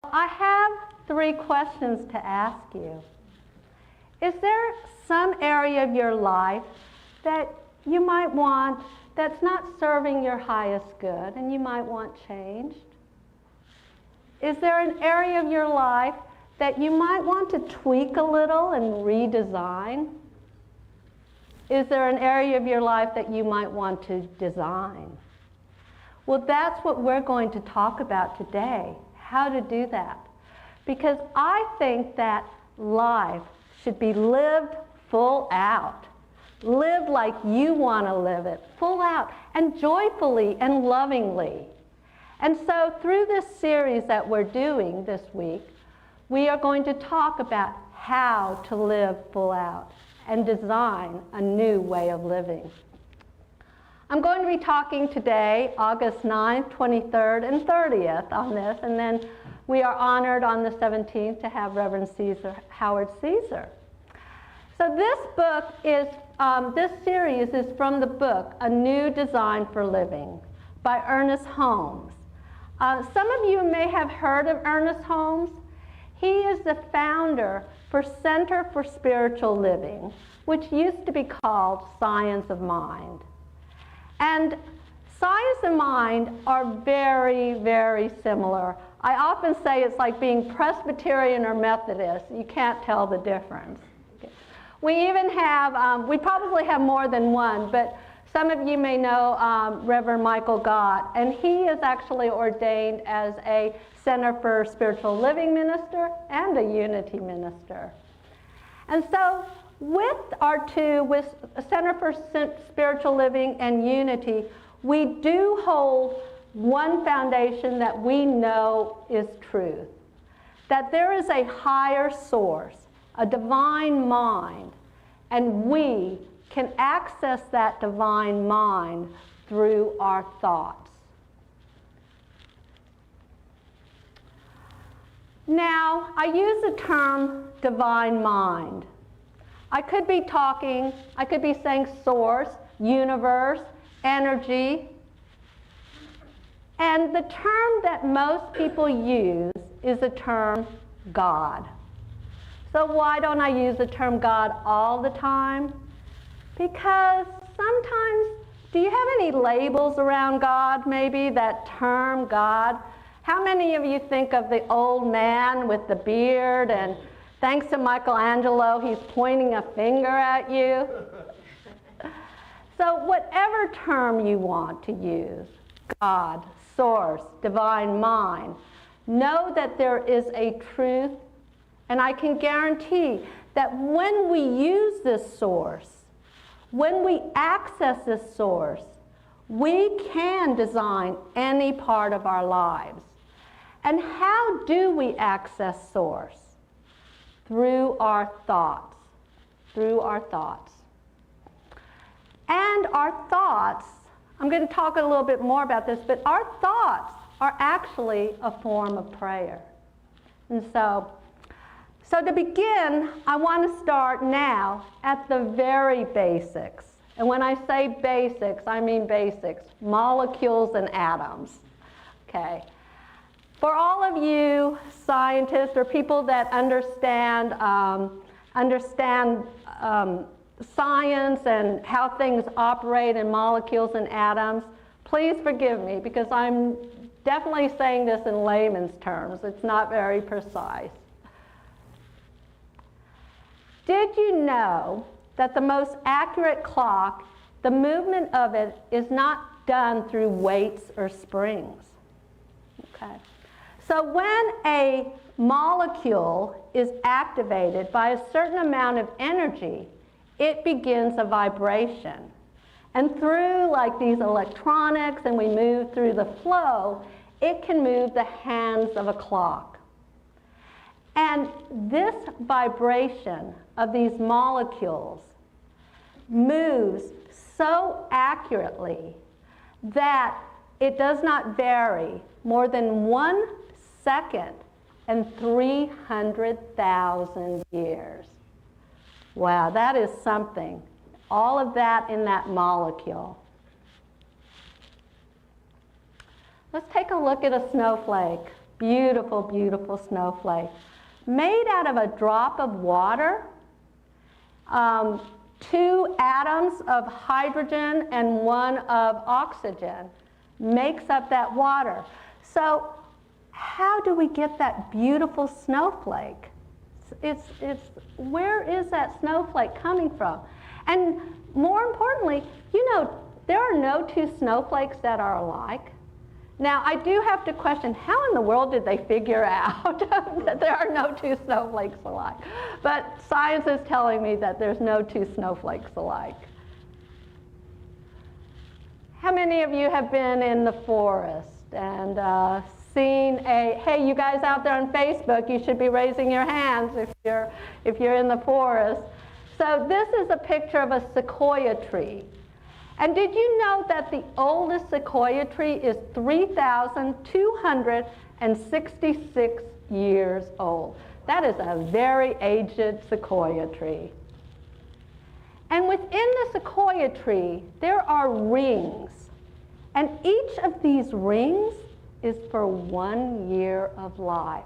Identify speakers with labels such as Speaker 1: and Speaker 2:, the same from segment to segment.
Speaker 1: I have 3 questions to ask you. Is there some area of your life that you might want that's not serving your highest good and you might want changed? Is there an area of your life that you might want to tweak a little and redesign? Is there an area of your life that you might want to design? Well, that's what we're going to talk about today, how to do that. Because I think that life should be lived full out. Live like you want to live it, full out, and joyfully and lovingly. And so through this series that we're doing this week, we are going to talk about how to live full out and design a new way of living. I'm going to be talking today, August 9th, 23rd, and 30th on this, and then we are honored on the 17th to have Reverend Howard Caesar. So this book is, this series is from the book, A New Design for Living by Ernest Holmes. Some of you may have heard of Ernest Holmes. He is the founder for Center for Spiritual Living, which used to be called Science of Mind. And science and mind are very, very similar. I often say it's like being Presbyterian or Methodist. You can't tell the difference. We even have, we probably have more than one, but some of you may know Reverend Michael Gott, and he is actually ordained as a Center for Spiritual Living minister and a Unity minister. And so with our two, with Center for Spiritual Living and Unity, we do hold one foundation that we know is truth, that there is a higher source, a divine mind, and we can access that divine mind through our thoughts. Now, I use the term divine mind. I could be talking, I could be saying source, universe, energy, and the term that most people use is the term God. So why don't I use the term God all the time? Because sometimes, do you have any labels around God, maybe, that term God? How many of you think of the old man with the beard, and thanks to Michelangelo, he's pointing a finger at you? So whatever term you want to use, God, source, divine mind, know that there is a truth, and I can guarantee that when we use this source, when we access this source, we can design any part of our lives. And how do we access source? Through our thoughts. Through our thoughts. And our thoughts, I'm going to talk a little bit more about this, but our thoughts are actually a form of prayer. And so to begin, I want to start now at the very basics. And when I say basics, I mean basics, molecules and atoms. Okay. For all of you scientists or people that understand science and how things operate in molecules and atoms, please forgive me because I'm definitely saying this in layman's terms. It's not very precise. Did you know that the most accurate clock, the movement of it is not done through weights or springs? Okay. So when a molecule is activated by a certain amount of energy, it begins a vibration. And through like these electronics, and we move through the flow, it can move the hands of a clock. And this vibration of these molecules moves so accurately that it does not vary more than 1 second in 300,000 years. Wow, that is something. All of that in that molecule. Let's take a look at a snowflake. Beautiful, beautiful snowflake. Made out of a drop of water, 2 atoms of hydrogen and 1 of oxygen makes up that water. So how do we get that beautiful snowflake? Where is that snowflake coming from? And more importantly, you know, there are no 2 snowflakes that are alike. Now, I do have to question, how in the world did they figure out that there are no 2 snowflakes alike? But science is telling me that there's no 2 snowflakes alike. How many of you have been in the forest and seen hey, you guys out there on Facebook, you should be raising your hands if you're in the forest. So this is a picture of a sequoia tree. And did you know that the oldest sequoia tree is 3,266 years old? That is a very aged sequoia tree. And within the sequoia tree, there are rings. And each of these rings is for 1 year of life.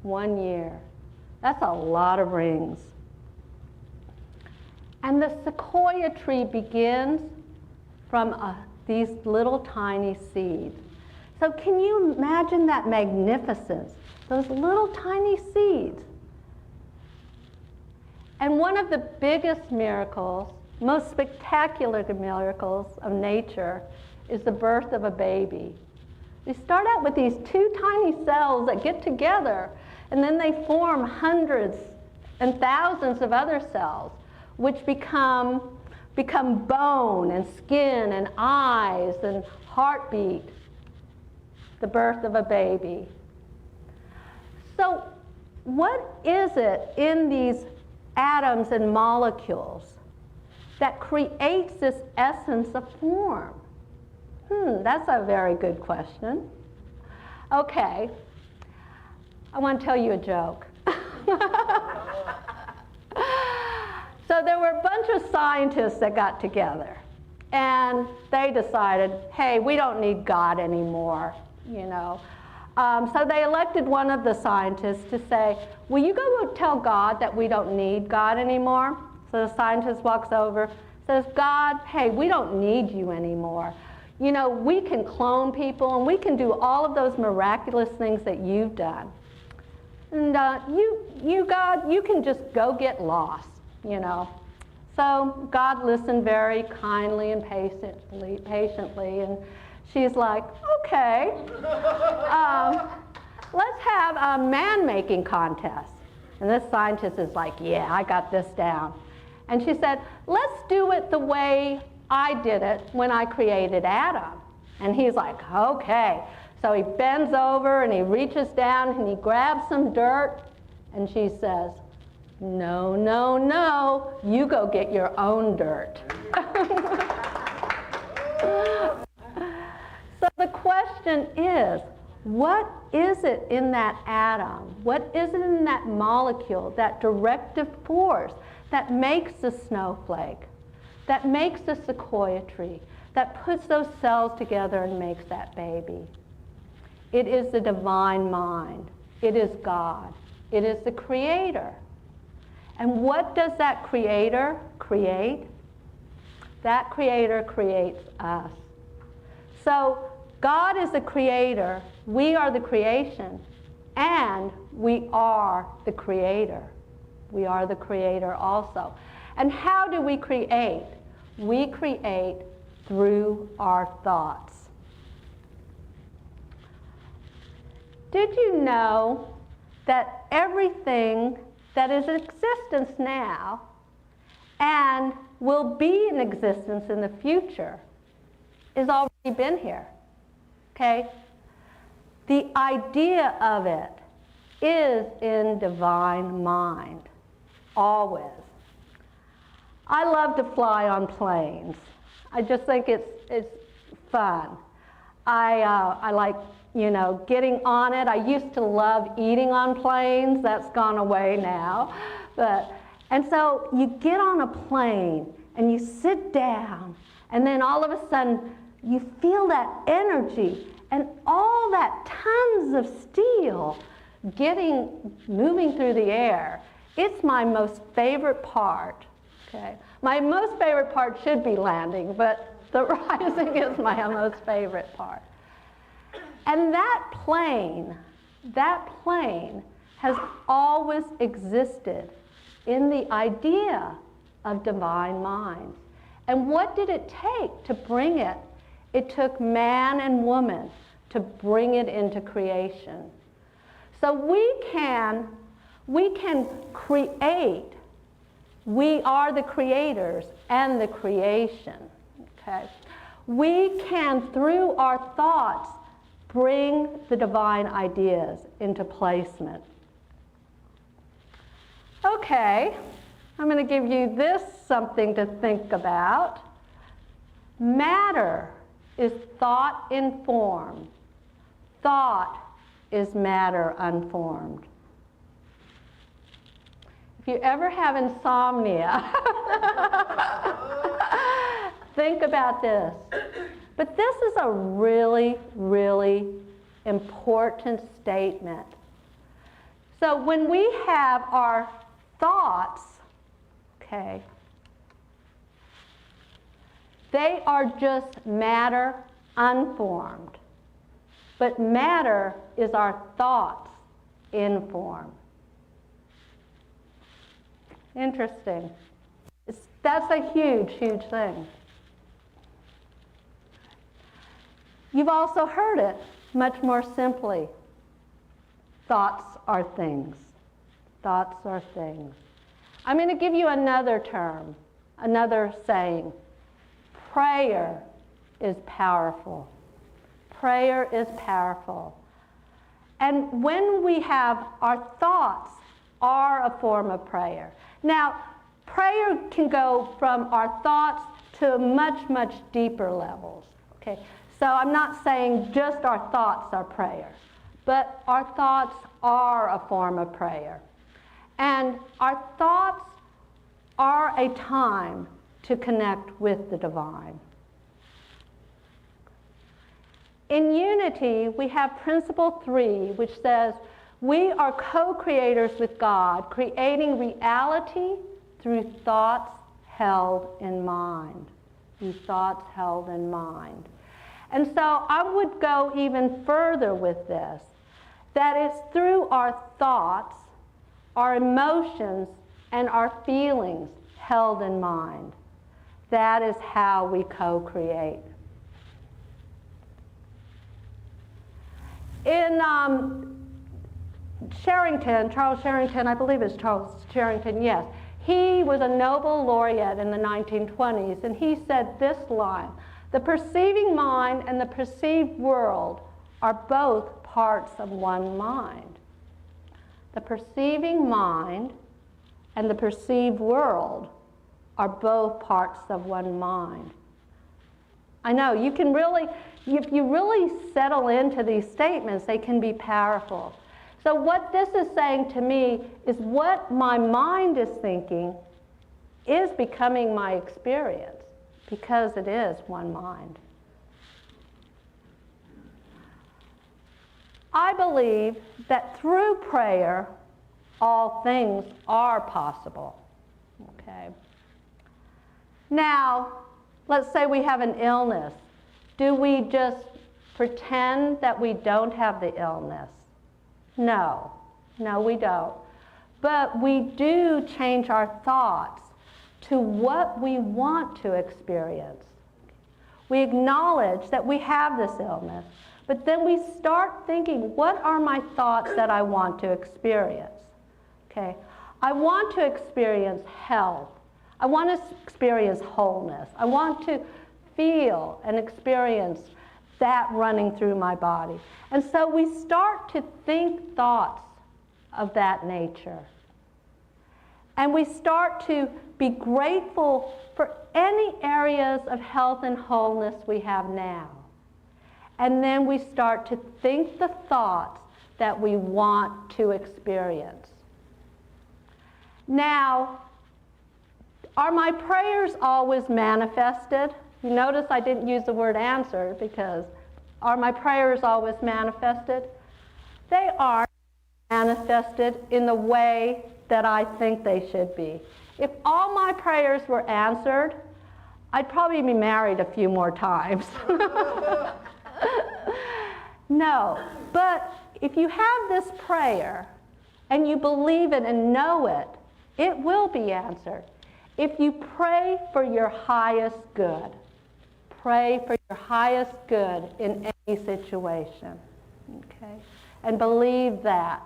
Speaker 1: 1 year. That's a lot of rings. And the sequoia tree begins from these little tiny seeds. So can you imagine that magnificence? Those little tiny seeds. And one of the biggest miracles, most spectacular miracles of nature is the birth of a baby. They start out with these 2 tiny cells that get together, and then they form hundreds and thousands of other cells, which become bone and skin and eyes and heartbeat, the birth of a baby. So what is it in these atoms and molecules that creates this essence of form? That's a very good question. Okay, I want to tell you a joke. So there were a bunch of scientists that got together, and they decided, hey, we don't need God anymore, you know. So they elected one of the scientists to say, will you go tell God that we don't need God anymore? So the scientist walks over, says, God, hey, we don't need you anymore. You know, we can clone people, and we can do all of those miraculous things that you've done. And you, God, you can just go get lost, you know. So God listened very kindly and patiently, and she's like, okay, let's have a man-making contest. And this scientist is like, yeah, I got this down. And she said, let's do it the way I did it when I created Adam. And he's like, okay. So he bends over and he reaches down and he grabs some dirt, and she says, no, no, no, you go get your own dirt. So the question is, what is it in that atom? What is it in that molecule, that directive force that makes the snowflake, that makes the sequoia tree, that puts those cells together and makes that baby? It is the divine mind. It is God. It is the creator. And what does that creator create? That creator creates us. So God is the creator, we are the creation, and we are the creator. We are the creator also. And how do we create? We create through our thoughts. Did you know that everything that is in existence now and will be in existence in the future has already been here? Okay? The idea of it is in divine mind, always. I love to fly on planes. I just think it's fun. I like, you know, getting on it. I used to love eating on planes. That's gone away now. And so you get on a plane and you sit down, and then all of a sudden you feel that energy, And all that tons of steel moving through the air, it's my most favorite part. Okay? My most favorite part should be landing, but the rising is my most favorite part. And that plane has always existed in the idea of divine minds. And what did it take to bring it? It took man and woman to bring it into creation. So we can create. We are the creators and the creation. Okay? We can, through our thoughts, bring the divine ideas into placement. Okay, I'm going to give you this something to think about. Matter is thought informed. Thought is matter unformed. If you ever have insomnia, think about this. But this is a really, really important statement. So when we have our thoughts, okay, they are just matter unformed. But matter is our thoughts informed. Interesting. That's a huge, huge thing. You've also heard it much more simply. Thoughts are things. Thoughts are things. I'm going to give you another term, another saying. Prayer is powerful. Prayer is powerful. And when we have our thoughts are a form of prayer. Now, prayer can go from our thoughts to much, much deeper levels. Okay? So I'm not saying just our thoughts are prayer, but our thoughts are a form of prayer. And our thoughts are a time to connect with the divine. In unity, we have principle 3, which says, we are co-creators with God, creating reality through thoughts held in mind. Through thoughts held in mind. And so I would go even further with this, that it's through our thoughts, our emotions, and our feelings held in mind. That is how we co-create. In Charles Sherrington, I believe it's Charles Sherrington, yes. He was a Nobel laureate in the 1920s, and he said this line, the perceiving mind and the perceived world are both parts of one mind. The perceiving mind and the perceived world are both parts of one mind. I know, you can really, if you really settle into these statements, they can be powerful. So what this is saying to me is what my mind is thinking is becoming my experience because it is one mind. I believe that through prayer, all things are possible. Okay. Now, let's say we have an illness. Do we just pretend that we don't have the illness? No, we don't. But we do change our thoughts to what we want to experience. We acknowledge that we have this illness, but then we start thinking, what are my thoughts that I want to experience? Okay, I want to experience health. I want to experience wholeness. I want to feel and experience that running through my body. And so we start to think thoughts of that nature. And we start to be grateful for any areas of health and wholeness we have now. And then we start to think the thoughts that we want to experience. Now, are my prayers always manifested? You notice I didn't use the word answered because Are my prayers always manifested? They are manifested in the way that I think they should be. If all my prayers were answered, I'd probably be married a few more times. No, but if you have this prayer and you believe it and know it, it will be answered. If you pray for your highest good, pray for your highest good in any situation, okay? And believe that.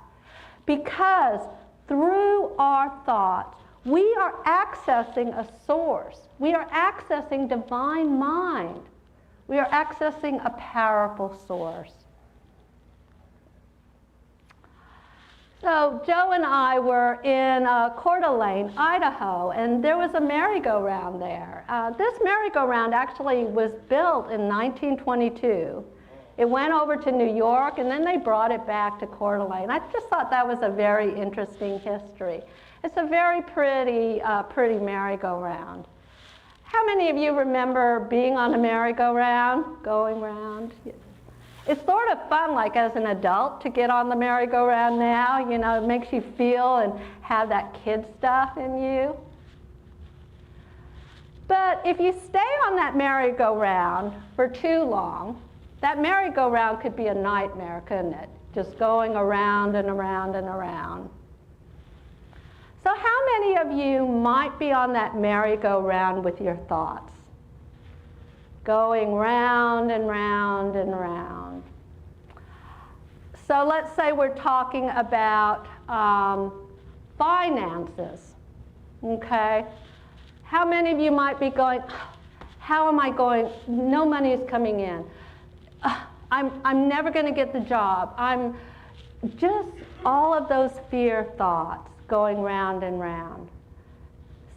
Speaker 1: Because through our thoughts, we are accessing a source. We are accessing divine mind. We are accessing a powerful source. So Joe and I were in Coeur d'Alene, Idaho, and there was a merry-go-round there. This merry-go-round actually was built in 1922. It went over to New York, and then they brought it back to Coeur d'Alene. I just thought that was a very interesting history. It's a very pretty merry-go-round. How many of you remember being on a merry-go-round, going round? It's sort of fun, like as an adult, to get on the merry-go-round now. You know, it makes you feel and have that kid stuff in you. But if you stay on that merry-go-round for too long, that merry-go-round could be a nightmare, couldn't it? Just going around and around and around. So how many of you might be on that merry-go-round with your thoughts? Going round and round and round. So let's say we're talking about finances, okay? How many of you might be going, how am I going, no money is coming in. I'm never going to get the job. I'm just all of those fear thoughts going round and round.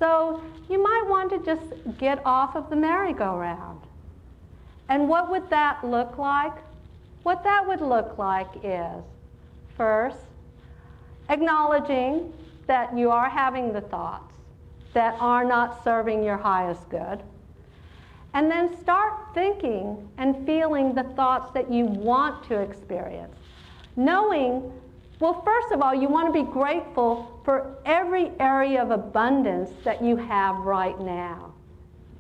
Speaker 1: So you might want to just get off of the merry-go-round. And what would that look like? What that would look like is, first, acknowledging that you are having the thoughts that are not serving your highest good. And then start thinking and feeling the thoughts that you want to experience. Knowing, well, first of all, you want to be grateful for every area of abundance that you have right now,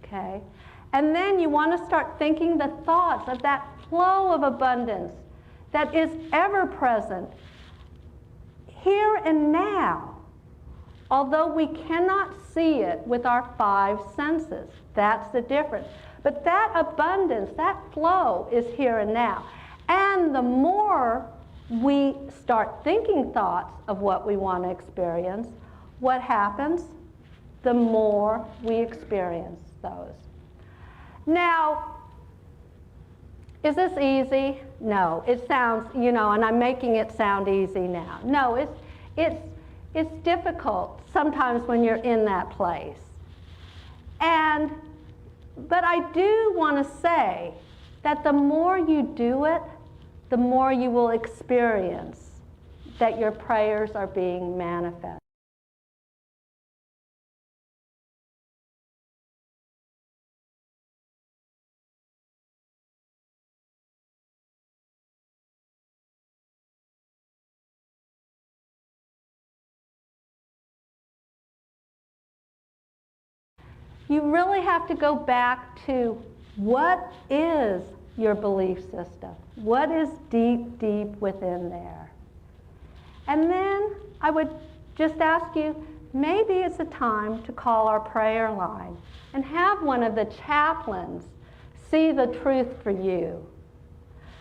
Speaker 1: okay? And then you want to start thinking the thoughts of that flow of abundance that is ever present here and now. Although we cannot see it with our five senses. That's the difference. But that abundance, that flow is here and now. And the more we start thinking thoughts of what we want to experience, what happens? The more we experience those. Now, is this easy? No. It sounds, you know, and I'm making it sound easy now. No, it's difficult sometimes when you're in that place. But I do want to say that the more you do it, the more you will experience that your prayers are being manifest. You really have to go back to what is your belief system? What is deep, deep within there? And then I would just ask you, maybe it's a time to call our prayer line and have one of the chaplains see the truth for you.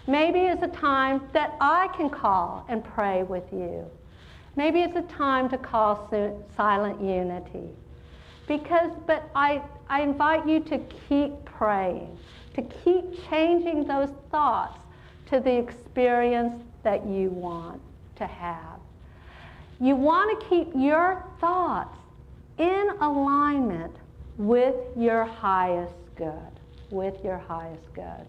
Speaker 1: Maybe it's a time that I can call and pray with you. Maybe it's a time to call silent unity. But I invite you to keep praying, to keep changing those thoughts to the experience that you want to have. You want to keep your thoughts in alignment with your highest good, with your highest good.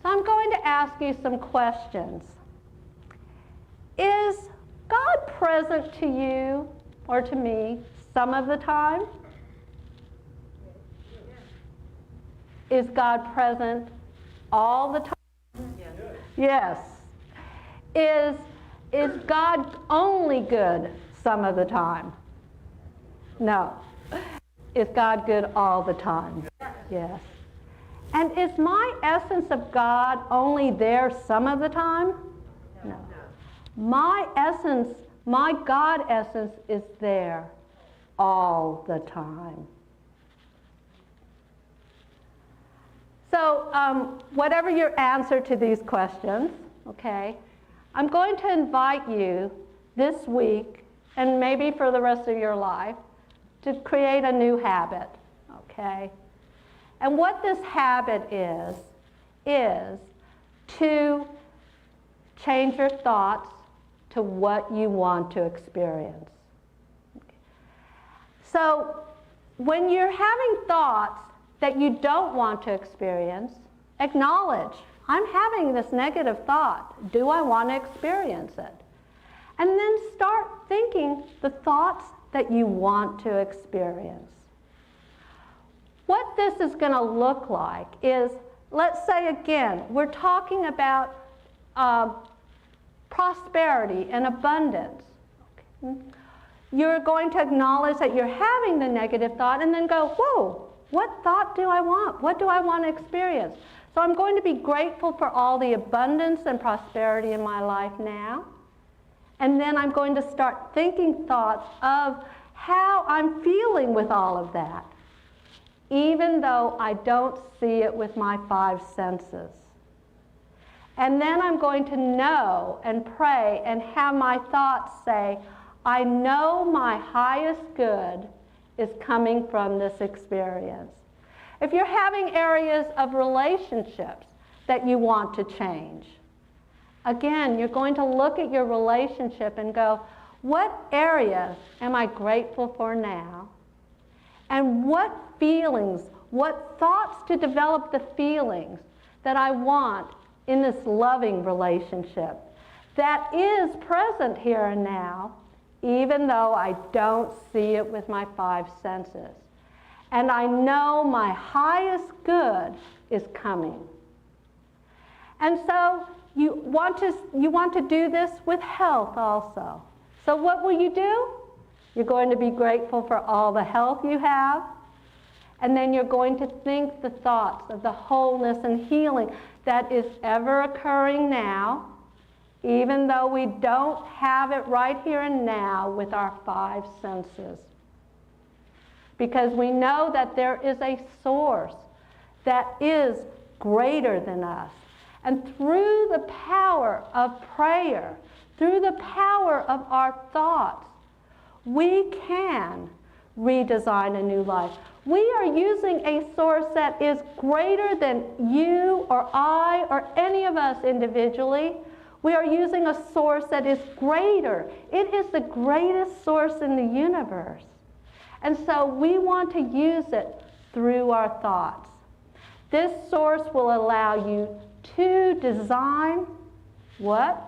Speaker 1: So I'm going to ask you some questions. Is God present to you or to me some of the time? Is God present all the time? Yes. Is God only good some of the time? No. Is God good all the time? Yes. And is my essence of God only there some of the time? No. My essence, my God essence is there all the time. So whatever your answer to these questions, okay, I'm going to invite you this week, and maybe for the rest of your life, to create a new habit, okay? And what this habit is to change your thoughts to what you want to experience. Okay. So when you're having thoughts that you don't want to experience, acknowledge, I'm having this negative thought. Do I want to experience it? And then start thinking the thoughts that you want to experience. What this is going to look like is, let's say again, we're talking about prosperity and abundance. Okay. You're going to acknowledge that you're having the negative thought and then go, whoa, what thought do I want? What do I want to experience? So I'm going to be grateful for all the abundance and prosperity in my life now. And then I'm going to start thinking thoughts of how I'm feeling with all of that, even though I don't see it with my 5 senses. And then I'm going to know and pray and have my thoughts say, I know my highest good is coming from this experience. If you're having areas of relationships that you want to change, again, you're going to look at your relationship and go, what areas am I grateful for now? And what feelings, what thoughts to develop the feelings that I want in this loving relationship that is present here and now, even though I don't see it with my 5 senses. And I know my highest good is coming. And so you want to do this with health also. So what will you do? You're going to be grateful for all the health you have. And then you're going to think the thoughts of the wholeness and healing that is ever occurring now, even though we don't have it right here and now with our 5 senses. Because we know that there is a source that is greater than us. And through the power of prayer, through the power of our thoughts, we can redesign a new life. We are using a source that is greater than you or I or any of us individually. We are using a source that is greater. It is the greatest source in the universe. And so we want to use it through our thoughts. This source will allow you to design what?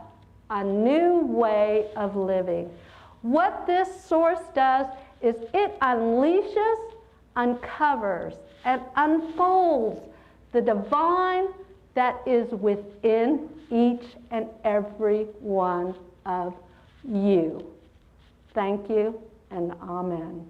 Speaker 1: A new way of living. What this source does is it unleashes, uncovers, and unfolds the divine that is within each and every one of you. Thank you, and amen.